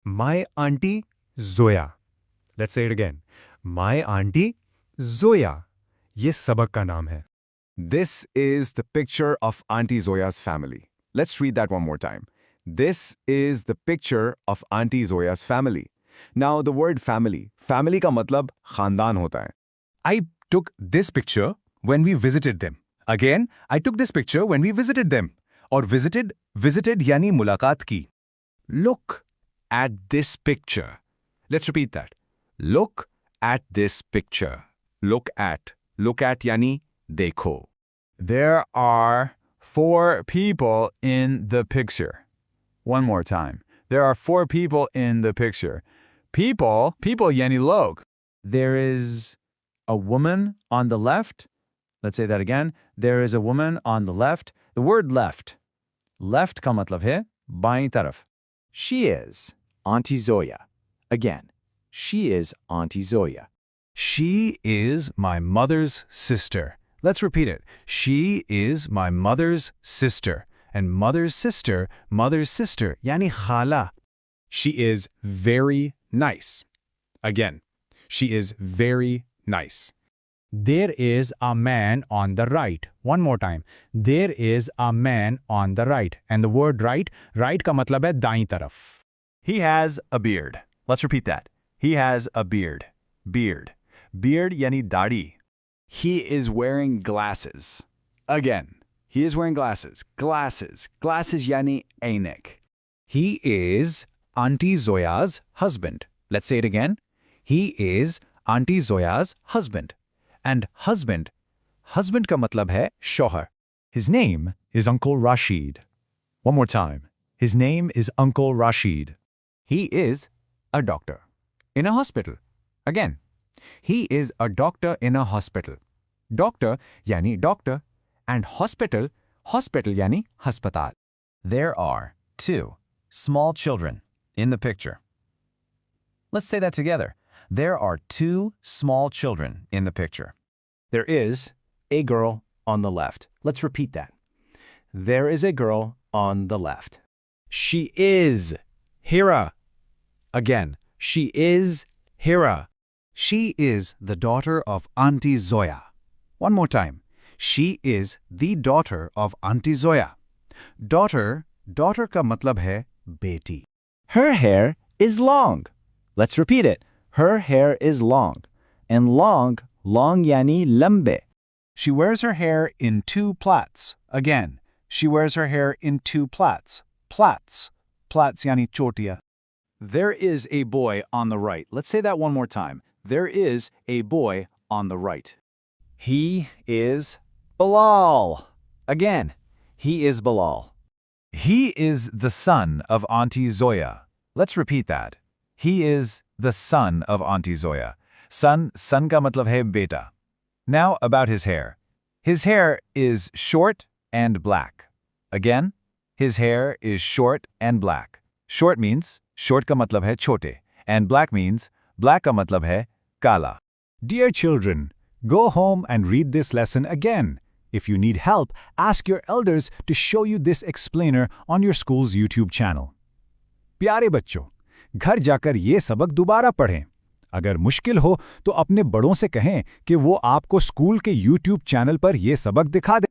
My aunty Zoya. Let's say it again. My aunty Zoya. ये सबक का नाम है. This is the picture of Aunty Zoya's family. Let's read that one more time. This is the picture of Aunty Zoya's family. Now the word family का मतलब खानदान होता है. I took this picture when we visited them. Again, I took this picture when we visited them. और visited यानी मुलाकात की. Look at this picture. Let's repeat that. Look at this picture. Look at यानी देखो. There are 4 people in the picture. One more time. There are 4 people in the picture. People yani log. There is a woman on the left. Let's say that again. There is a woman on the left. The word left. Left ka matlab hai बाईं taraf. She is Aunty Zoya. Again, she is Aunty Zoya. She is my mother's sister. Let's repeat it. She is my mother's sister. And mother's sister yani khala. She is very nice. Again, she is very nice. There is a man on the right. One more time. There is a man on the right. And the word right ka matlab hai दाईं taraf. He has a beard. Let's repeat that. He has a beard. Beard yani dadi. He is wearing glasses. Again, he is wearing glasses. Glasses yani ainek. He is Aunty Zoya's husband. Let's say it again. He is Aunty Zoya's husband. And husband ka matlab hai shohar. His name is Uncle Rashid. One more time. His name is Uncle Rashid. He is a doctor in a hospital. Again, he is a doctor in a hospital. Doctor yani doctor and hospital yani haspatal. There are 2 small children in the picture. Let's say that together. There are 2 small children in the picture. There is a girl on the left. Let's repeat that. There is a girl on the left. She is Hira. Again, she is Hira. She is the daughter of Aunty Zoya. One more time. She is the daughter of Aunty Zoya. Daughter ka matlab hai beti. Her hair is long. Let's repeat it. Her hair is long. And long yani lambe. She wears her hair in 2 plaits. Again, she wears her hair in 2 plaits. Plaits yani chotiya. There is a boy on the right. Let's say that one more time. There is a boy on the right. He is Bilal. Again, he is Bilal. He is the son of Aunty Zoya. Let's repeat that. He is the son of Aunty Zoya. Son ka matlab hai beta. Now about his hair. His hair is short and black. Again, his hair is short and black. Short means short ka matlab hai chote, and black means black ka matlab hai kala. Dear children, go home and read this lesson again. If you need help, ask your elders to show you this explainer on your school's YouTube channel. प्यारे बच्चों, घर जाकर ये सबक दोबारा पढ़ें. अगर मुश्किल हो तो अपने बड़ों से कहें कि वो आपको स्कूल के YouTube चैनल पर ये सबक दिखा दें.